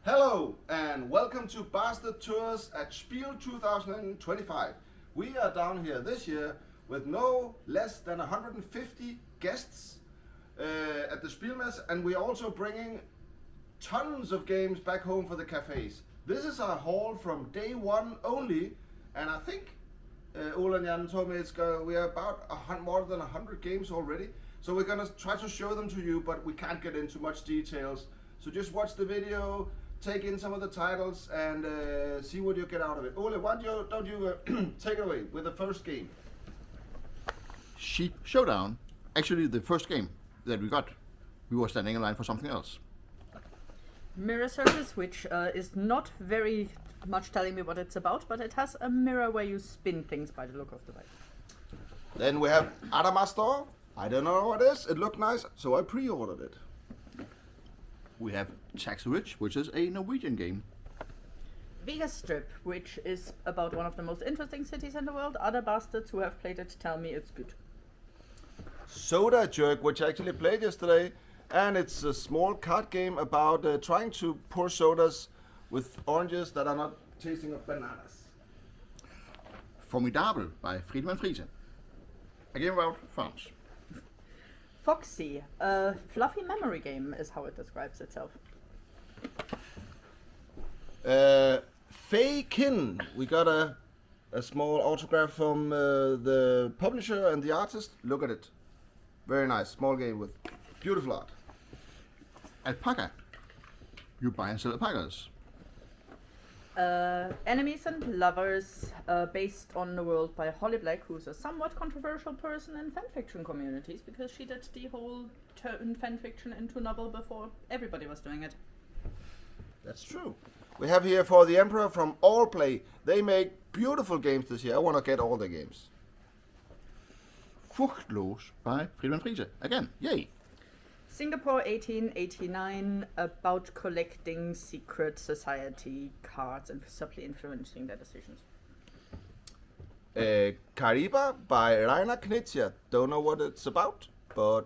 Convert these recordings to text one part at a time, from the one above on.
Hello and welcome to Bastard Tours at Spiel 2025. We are down here this year with no less than 150 guests at the Spielmesse, and we are also bringing tons of games back home for the cafes. This is our haul from day one only, and I think Ole and Jan told me we are about more than 100 games already. So we're gonna try to show them to you, but we can't get into much details. So just watch the video, take in some of the titles, and see what you get out of it. Ole, why don't you take it away with the first game? Sheep Showdown. Actually, the first game that we got, we were standing in line for something else. Mirror Circus, which is not very much telling me what it's about, but it has a mirror where you spin things by the look of the light. Then we have Adamastor. I don't know what it is. It looked nice, so I pre-ordered it. We have Tax Rich, which is a Norwegian game. Vegas Strip, which is about one of the most interesting cities in the world. Other bastards who have played it tell me it's good. Soda Jerk, which I actually played yesterday, and it's a small card game about trying to pour sodas with oranges that are not tasting of bananas. Formidable by Friedman Friese. A game about farms. Foxy, a fluffy memory game is how it describes itself. Fakin. We got a small autograph from the publisher and the artist. Look at it. Very nice. Small game with beautiful art. Alpaca. You buy and sell alpacas. Enemies and Lovers, based on the world by Holly Black, who's a somewhat controversial person in fanfiction communities because she did the whole turn fanfiction into novel before everybody was doing it. That's true. We have here For the Emperor from All Play. They make beautiful games this year. I want to get all the games. Fruchtlos by Friedman Friese. Again, yay. Singapore 1889, about collecting secret society cards and subtly influencing their decisions. Kariba by Rainer Knizia. Don't know what it's about, but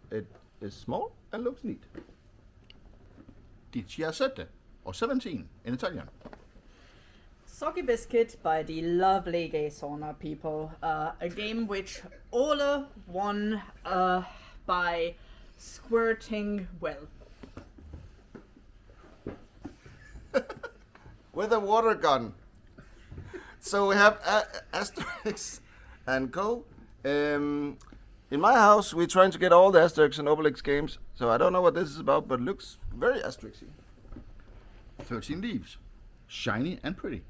it is small and looks neat. 17, or 17 in Italian. Soggy Biscuit by the lovely Gay Sauna people. A game which Ole won by squirting well. With a water gun. So we have Asterix and Co. In my house, we're trying to get all the Asterix and Obelix games. So I don't know what this is about, but it looks very Asterix-y. 13 Leaves. Shiny and pretty.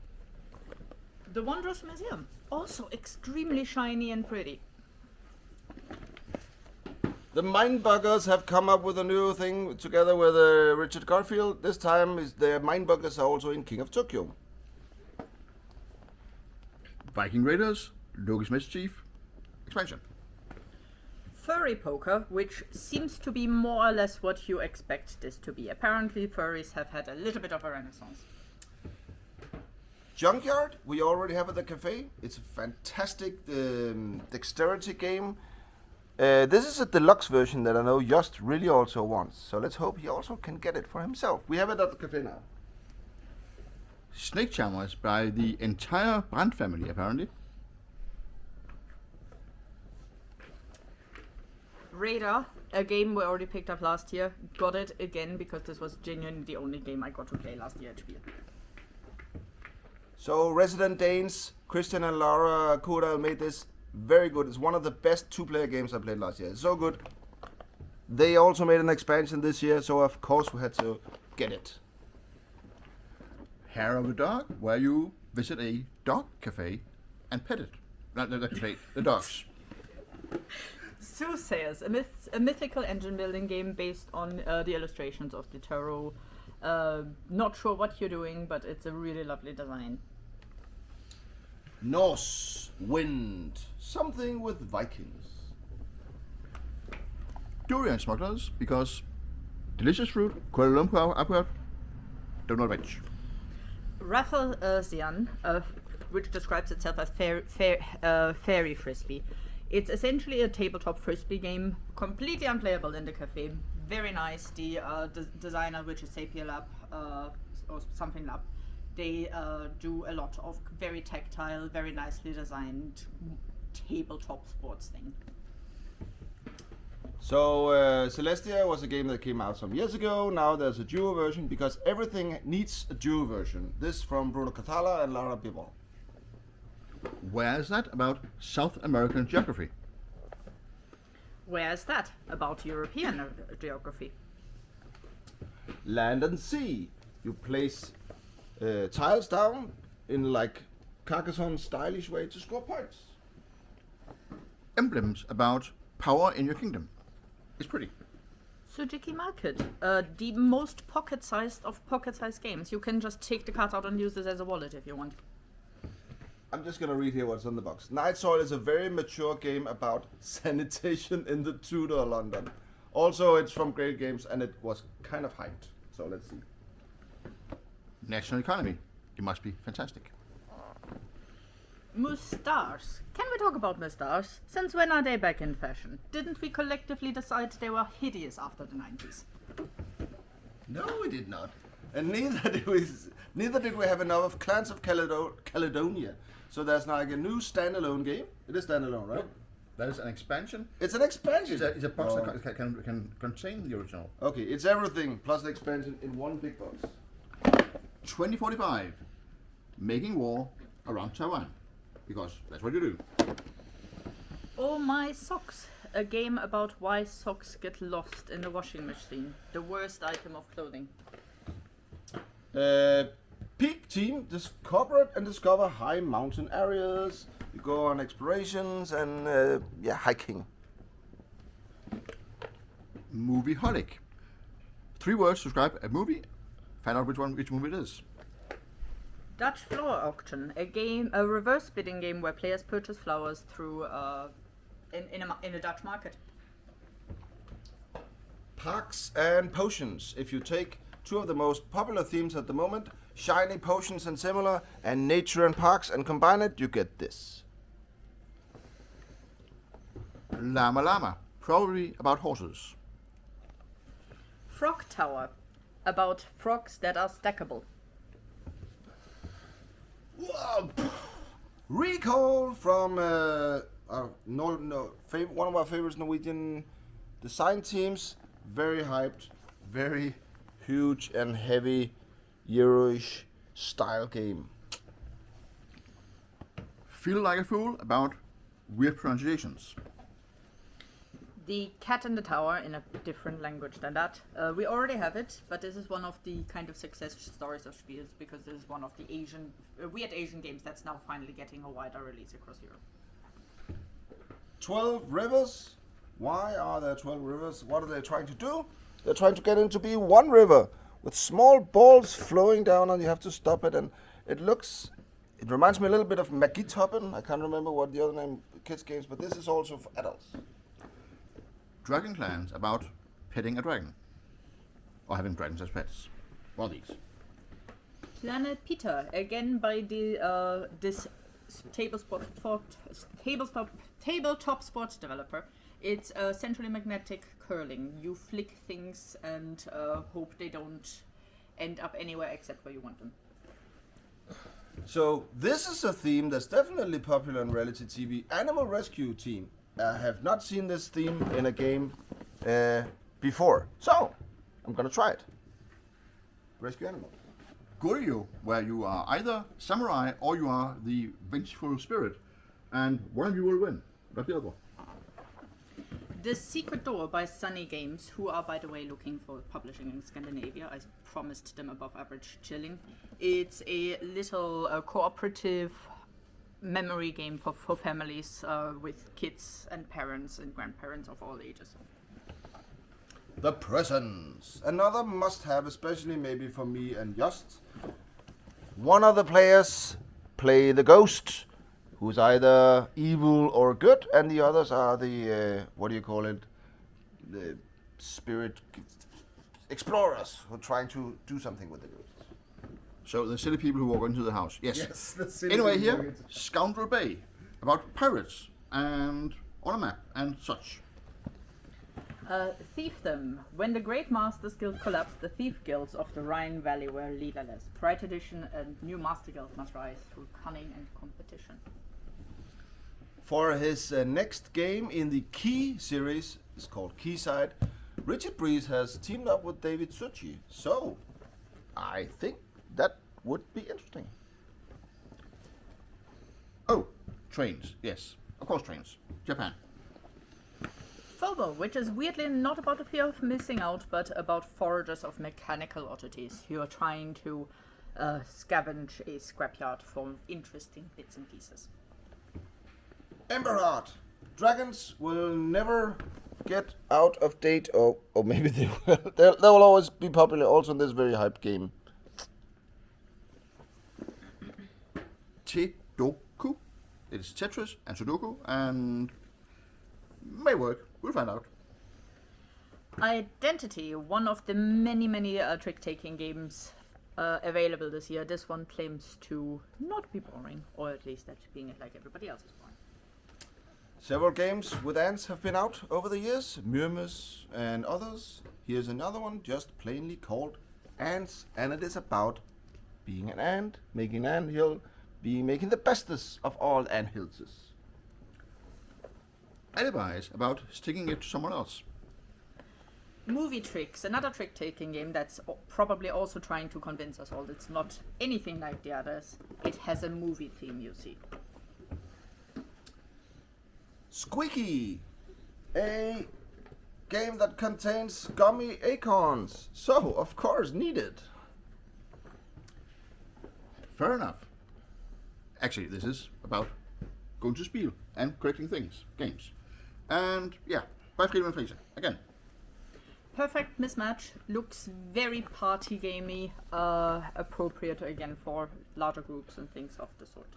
The Wondrous Museum, also extremely shiny and pretty. The Mindbuggers have come up with a new thing together with Richard Garfield. This time, the Mindbuggers are also in King of Tokyo. Viking Raiders. Loki's Mischief. Expansion. Furry Poker, which seems to be more or less what you expect this to be. Apparently, furries have had a little bit of a renaissance. Junkyard, we already have at the cafe. It's a fantastic dexterity game. This is a deluxe version that I know Just really also wants. So let's hope he also can get it for himself. We have it at the cafe now. Snake Charmers by the entire Brandt family, apparently. Radar, a game we already picked up last year. Got it again because this was genuinely the only game I got to play last year at Spiel. So Resident Danes, Christian and Laura Kodal made this very good. It's one of the best two-player games I played last year. It's so good. They also made an expansion this year, so of course we had to get it. Hair of a Dog, where you visit a dog cafe and pet it. Not the cafe, the dogs. Soothsayers, a mythical engine building game based on the illustrations of the tarot. Not sure what you're doing, but it's a really lovely design. Norse Wind, something with Vikings. Durian Smugglers, because delicious fruit, Kuala Lumpur upward, do not reach. Raffle Zian, which describes itself as fairy frisbee. It's essentially a tabletop frisbee game, completely unplayable in the cafe. Very nice. The designer, which is Sapir Lab or something Lab, they do a lot of very tactile, very nicely designed tabletop sports thing. So Celestia was a game that came out some years ago. Now there's a duo version because everything needs a duo version. This from Bruno Catala and Lara Bibon. Where is that about South American geography? Where is that about European geography? Land and sea. You place tiles down in like Carcassonne stylish way to score points. Emblems about power in your kingdom. It's pretty. Tsujiki Market, the most pocket-sized of pocket-sized games. You can just take the cards out and use this as a wallet if you want. I'm just gonna read here what's on the box. Night Soil is a very mature game about sanitation in the Tudor London. Also, it's from Great Games and it was kind of hyped. So let's see. National economy. It must be fantastic. Moustaches. Can we talk about moustaches? Since when are they back in fashion? Didn't we collectively decide they were hideous after the 90s? No, we did not. And neither did we have enough of Clans of Caledonia. So there's now like a new standalone game. It is standalone, right? That is an expansion. It's an expansion. It's a box that can contain the original. Okay, it's everything plus the expansion in one big box. 2045. Making war around Taiwan. Because that's what you do. Oh my socks. A game about why socks get lost in the washing machine. The worst item of clothing. Peak team, discover and discover high mountain areas. You go on explorations and hiking. Movie-holic. 3 words to describe a movie. Find out which movie it is. Dutch Flower Auction, a reverse bidding game where players purchase flowers through in a Dutch market. Parks and potions. If you take 2 of the most popular themes at the moment, shiny potions and similar, and nature and parks, and combine it, you get this. Llama Llama. Probably about horses. Frog Tower, about frogs that are stackable. Whoa. Recall from one of our favorites Norwegian design teams. Very hyped, very huge and heavy Euro-ish style game. Feel like a fool about weird pronunciations. The Cat in the Tower in a different language than that. We already have it, but this is one of the kind of success stories of Spiel because this is one of the weird Asian games that's now finally getting a wider release across Europe. 12 rivers. Why are there 12 rivers? What are they trying to do? They're trying to get into be one river with small balls flowing down, and you have to stop it. And it reminds me a little bit of Magitoppen. I can't remember what the other name kids games, but this is also for adults. Dragon Clans about petting a dragon. Or having dragons as pets. Well, these. Planet Peter, again by this tabletop sports developer. It's centrally magnetic curling. You flick things and hope they don't end up anywhere except where you want them. So this is a theme that's definitely popular in reality TV. Animal Rescue Team. I have not seen this theme in a game before, so I'm gonna try it. Rescue animals. Goryeo, where you are either samurai or you are the vengeful spirit, and one of you will win, not the other. The Secret Door by Sunny Games, who are, by the way, looking for publishing in Scandinavia. I promised them above average chilling. It's a little cooperative memory game for families with kids and parents and grandparents of all ages. The Presence. Another must-have, especially maybe for me and Just. One of the players play the ghost, who's either evil or good, and the others are the, what do you call it? The spirit explorers who are trying to do something with the ghost. So the silly people who walk into the house. Yes. Yes, the silly Anyway, people here, Scoundrel Bay, about pirates and on a map and such. Thiefdom. When the Great Masters Guild collapsed, the Thief Guilds of the Rhine Valley were leaderless. Pride Edition and new Master Guild must rise through cunning and competition. For his next game in the Key series, it's called Keyside, Richard Breeze has teamed up with David Suchi. So, I think that would be interesting. Oh, trains. Yes, of course trains. Japan. FOMO, which is weirdly not about the fear of missing out, but about foragers of mechanical oddities who are trying to scavenge a scrapyard for interesting bits and pieces. Emberheart. Dragons will never get out of date, or maybe they will. They will always be popular also in this very hyped game. Sudoku. It's Tetris and Sudoku and may work. We'll find out. Identity, one of the many trick-taking games available this year. This one claims to not be boring, or at least that being like everybody else is boring. Several games with ants have been out over the years, Myrmis and others. Here's another one just plainly called Ants, and it is about being an ant, making an anthill, making the bestest of all anthills. Alibis about sticking it to someone else. Movie Tricks, another trick-taking game that's probably also trying to convince us all it's not anything like the others. It has a movie theme, you see. Squeaky, a game that contains gummy acorns, so of course needed. Fair enough. Actually, this is about going to Spiel and collecting games. And yeah, by Freedom Inflation, again. Perfect Mismatch, looks very party gamey, appropriate again for larger groups and things of the sort.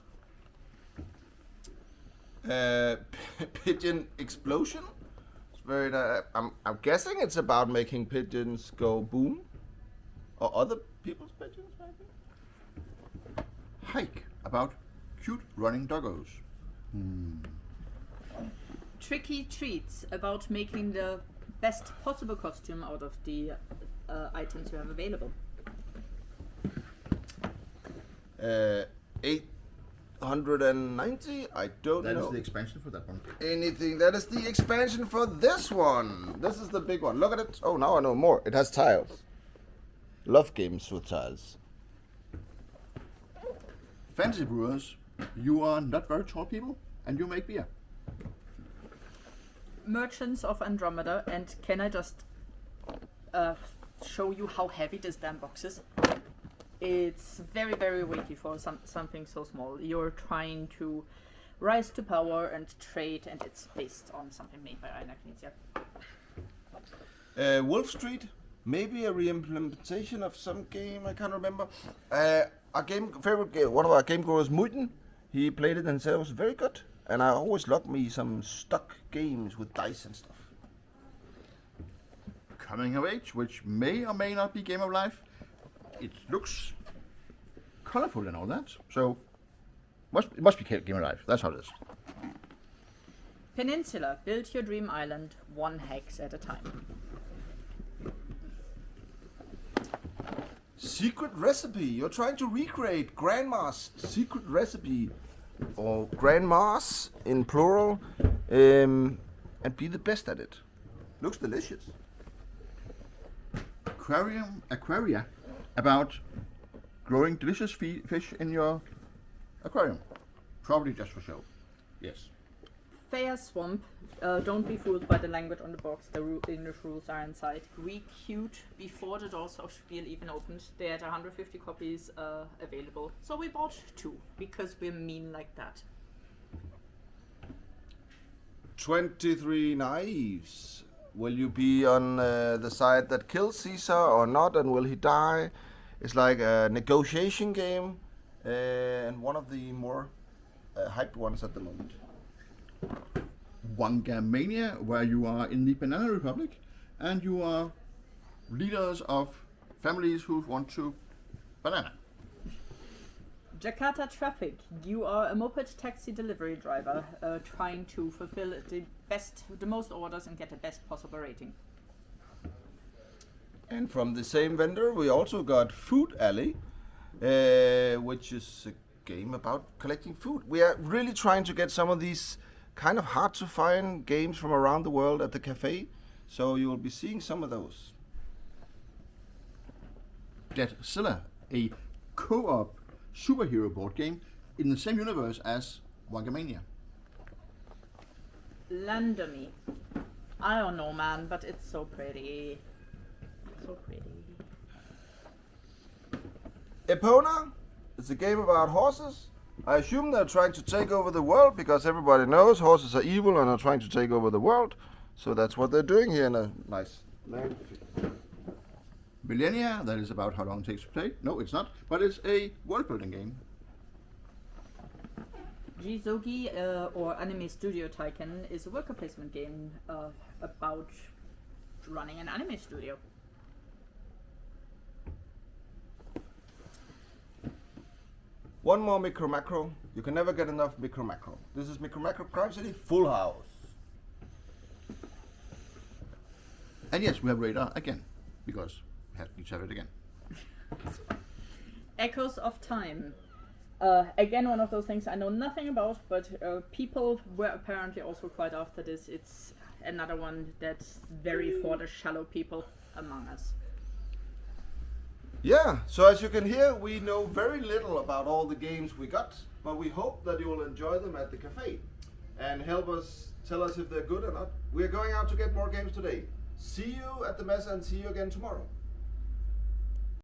Pigeon Explosion. It's very. I'm guessing it's about making pigeons go boom, or other people's pigeons, maybe. Hike about cute running doggos. Tricky Treats, about making the best possible costume out of the items you have available. 890. I don't know. That is the expansion for that one. Anything. That is the expansion for this one. This is the big one. Look at it. Oh, now I know more. It has tiles. Love games with tiles. Fantasy brewers, you are not very tall people, and you make beer. Merchants of Andromeda, and can I just show you how heavy this damn box is? It's very weighty for something so small. You're trying to rise to power and trade, and it's based on something made by Einaknizia. Wolf Street, maybe a re-implementation of some game, I can't remember. One of our game growers, Muiden, he played it and said it was very good. And I always love me some stuck games with dice and stuff. Coming of Age, which may or may not be Game of Life. It looks colorful and all that, so it must be Game of Life. That's how it is. Peninsula, build your dream island, one hex at a time. Secret Recipe, you're trying to recreate Grandma's secret recipe, or Grandma's in plural, and be the best at it. Looks delicious. Aquaria, about growing delicious fish in your aquarium. Probably just for show. Yes. Fair Swamp, don't be fooled by the language on the box. The English rules are inside. We queued before the doors of Spiel even opened. They had 150 copies available, so we bought 2 because we're mean like that. 23 Naives. Will you be on the side that kills Caesar or not, and will he die? It's like a negotiation game, and one of the more hyped ones at the moment. Wanga Mania, where you are in the Banana Republic, and you are leaders of families who want to banana. Jakarta Traffic, you are a moped taxi delivery driver trying to fulfill the the most orders and get the best possible rating. And from the same vendor, we also got Food Alley, which is a game about collecting food. We are really trying to get some of these kind of hard to find games from around the world at the cafe, so you will be seeing some of those. Godzilla, a co-op superhero board game in the same universe as Wangamania. Landomy. I don't know, man, but it's so pretty. So pretty. Epona, it's a game about horses. I assume they're trying to take over the world because everybody knows horses are evil and are trying to take over the world. So that's what they're doing here in a nice land. Millennia, that is about how long it takes to play. No, it's not, but it's a world-building game. Jizogi, or Anime Studio Tycoon, is a worker placement game about running an anime studio. One more Micro Macro. You can never get enough Micro Macro. This is Micro Macro Crime City Full House. And yes, we have Radar again, because we need to have it again. Echoes of Time. Again, one of those things I know nothing about, but people were apparently also quite after this. It's another one that's very for the shallow people among us. Yeah, so as you can hear, we know very little about all the games we got, but we hope that you will enjoy them at the cafe and help us tell us if they're good or not. We're going out to get more games today. See you at the mess and see you again tomorrow.